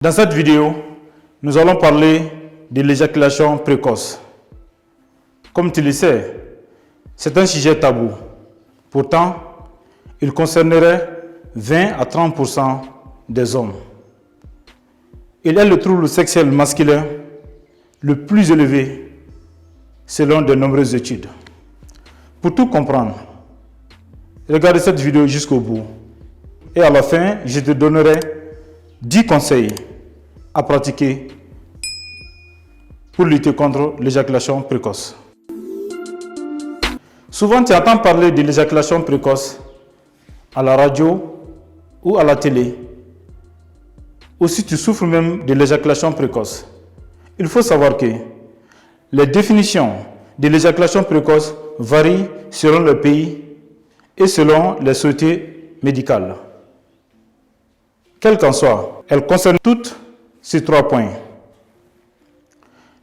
Dans cette vidéo, nous allons parler de l'éjaculation précoce. Comme tu le sais, c'est un sujet tabou. Pourtant, il concernerait 20 à 30% des hommes. Il est le trouble sexuel masculin le plus élevé selon de nombreuses études. Pour tout comprendre, regardez cette vidéo jusqu'au bout. Et à la fin, je te donnerai 10 conseils à pratiquer pour lutter contre l'éjaculation précoce. Souvent, tu entends parler de l'éjaculation précoce à la radio ou à la télé. Ou si tu souffres même de l'éjaculation précoce. Il faut savoir que les définitions de l'éjaculation précoce varient selon le pays et selon les sociétés médicales. Quelle qu'en soit, elles concernent toutes ces 3 points.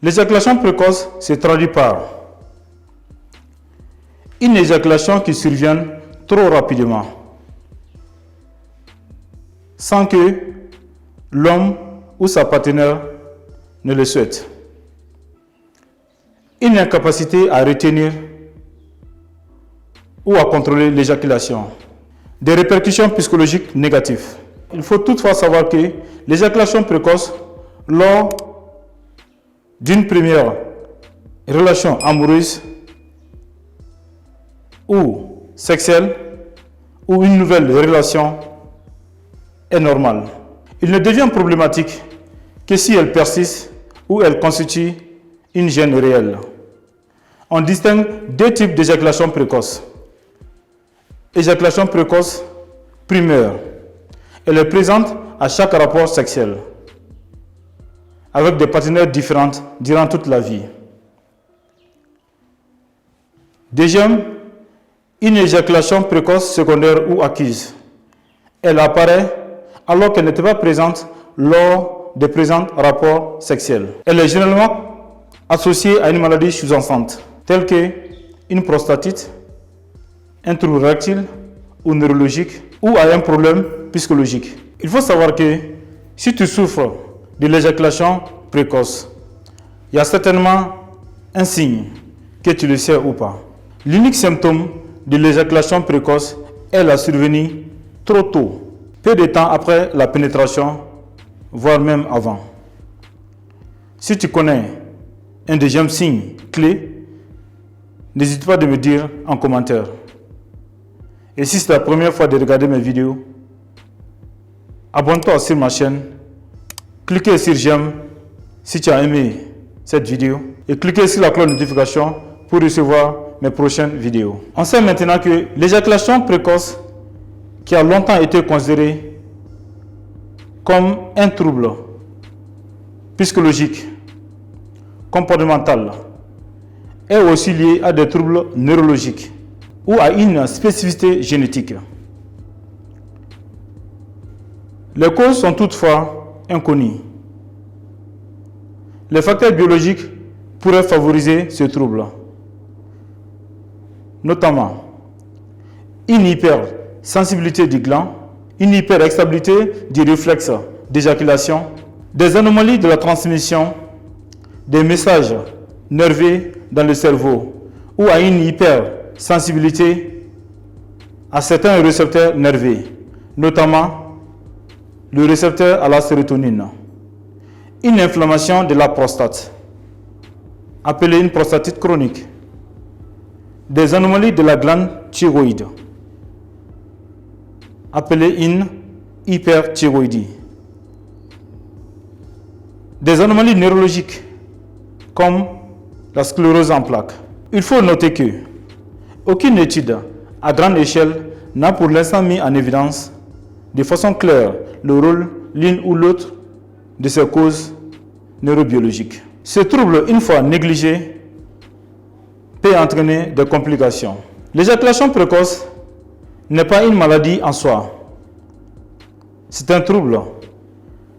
L'éjaculation précoce se traduit par une éjaculation qui survient trop rapidement, sans que l'homme ou sa partenaire ne le souhaite. Une incapacité à retenir ou à contrôler l'éjaculation. Des répercussions psychologiques négatives. Il faut toutefois savoir que l'éjaculation précoce, lors d'une première relation amoureuse ou sexuelle ou une nouvelle relation, est normale. Il ne devient problématique que si elle persiste ou elle constitue une gêne réelle. On distingue 2 types d'éjaculation précoce. Éjaculation précoce primaire. Elle est présente à chaque rapport sexuel, avec des partenaires différents durant toute la vie. Deuxième, une éjaculation précoce secondaire ou acquise. Elle apparaît alors qu'elle n'était pas présente lors des présents rapports sexuels. Elle est généralement associée à une maladie sous-jacente, telle qu'une prostatite, un trouble rectal ou neurologique, ou à un problème psychologique. Il faut savoir que si tu souffres de l'éjaculation précoce, il y a certainement un signe, que tu le sais ou pas. L'unique symptôme de l'éjaculation précoce est la survenue trop tôt, peu de temps après la pénétration, voire même avant. Si tu connais un deuxième signe clé, n'hésite pas à me dire en commentaire. Et si c'est la première fois de regarder mes vidéos, abonne-toi sur ma chaîne, cliquez sur j'aime si tu as aimé cette vidéo et cliquez sur la cloche de notification pour recevoir mes prochaines vidéos. On sait maintenant que l'éjaculation précoce, qui a longtemps été considérée comme un trouble psychologique, comportemental, est aussi lié à des troubles neurologiques ou à une spécificité génétique. Les causes sont toutefois inconnues. Les facteurs biologiques pourraient favoriser ce trouble, notamment une hypersensibilité du gland, une hyperexstabilité du réflexe d'éjaculation, des anomalies de la transmission des messages nerveux dans le cerveau ou à une hypersensibilité à certains récepteurs nerveux, notamment le récepteur à la sérotonine. Une inflammation de la prostate, appelée une prostatite chronique. Des anomalies de la glande thyroïde, appelée une hyperthyroïdie. Des anomalies neurologiques, comme la sclérose en plaques. Il faut noter que aucune étude à grande échelle n'a pour l'instant mis en évidence de façon claire le rôle l'une ou l'autre de ces causes neurobiologiques. Ce trouble, une fois négligé, peut entraîner des complications. L'éjaculation précoce n'est pas une maladie en soi. C'est un trouble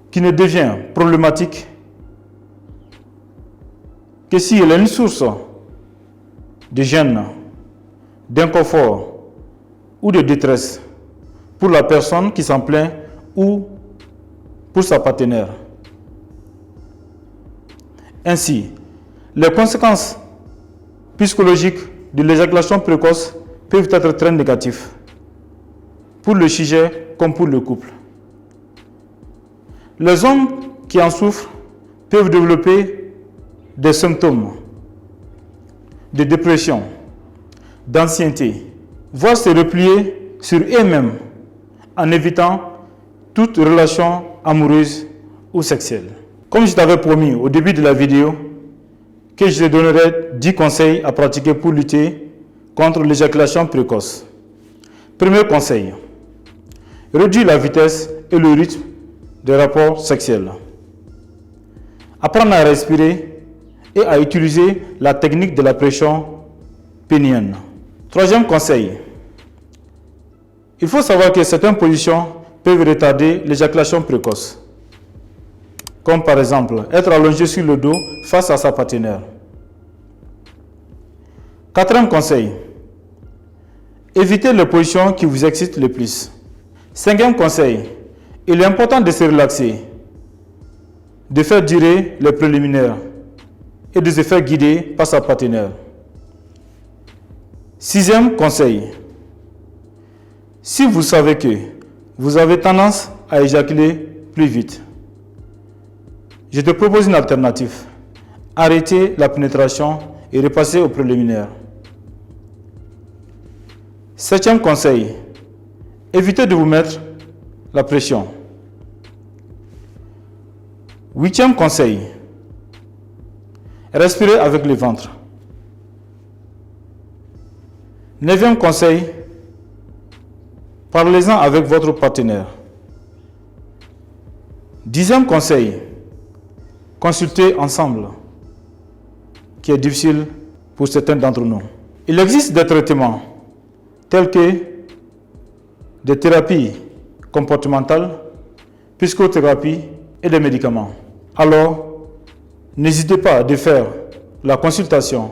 qui ne devient problématique que si elle est une source de gêne, d'inconfort ou de détresse pour la personne qui s'en plaint ou pour sa partenaire. Ainsi, les conséquences psychologiques de l'éjaculation précoce peuvent être très négatives pour le sujet comme pour le couple. Les hommes qui en souffrent peuvent développer des symptômes de dépression, d'ancienneté, voire se replier sur eux-mêmes en évitant toute relation amoureuse ou sexuelle. Comme je t'avais promis au début de la vidéo que je te donnerai 10 conseils à pratiquer pour lutter contre l'éjaculation précoce. Premier conseil, réduire la vitesse et le rythme des rapports sexuels. Apprendre à respirer et à utiliser la technique de la pression pénienne. Troisième conseil, il faut savoir que certaines positions peuvent retarder l'éjaculation précoce, comme par exemple être allongé sur le dos face à sa partenaire. Quatrième conseil, évitez les positions qui vous excitent le plus. Cinquième conseil, il est important de se relaxer, de faire durer les préliminaires et de se faire guider par sa partenaire. Sixième conseil, si vous savez que vous avez tendance à éjaculer plus vite, je te propose une alternative. Arrêtez la pénétration et repassez au préliminaire. Septième conseil, évitez de vous mettre la pression. Huitième conseil, respirez avec le ventre. Neuvième conseil, parlez-en avec votre partenaire. Dixième conseil, consultez ensemble, qui est difficile pour certains d'entre nous. Il existe des traitements tels que des thérapies comportementales, psychothérapie et des médicaments. Alors, n'hésitez pas à faire la consultation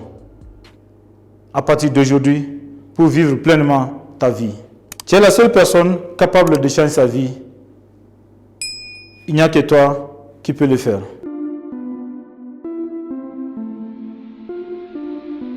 à partir d'aujourd'hui pour vivre pleinement ta vie. Tu es la seule personne capable de changer sa vie. Il n'y a que toi qui peux le faire.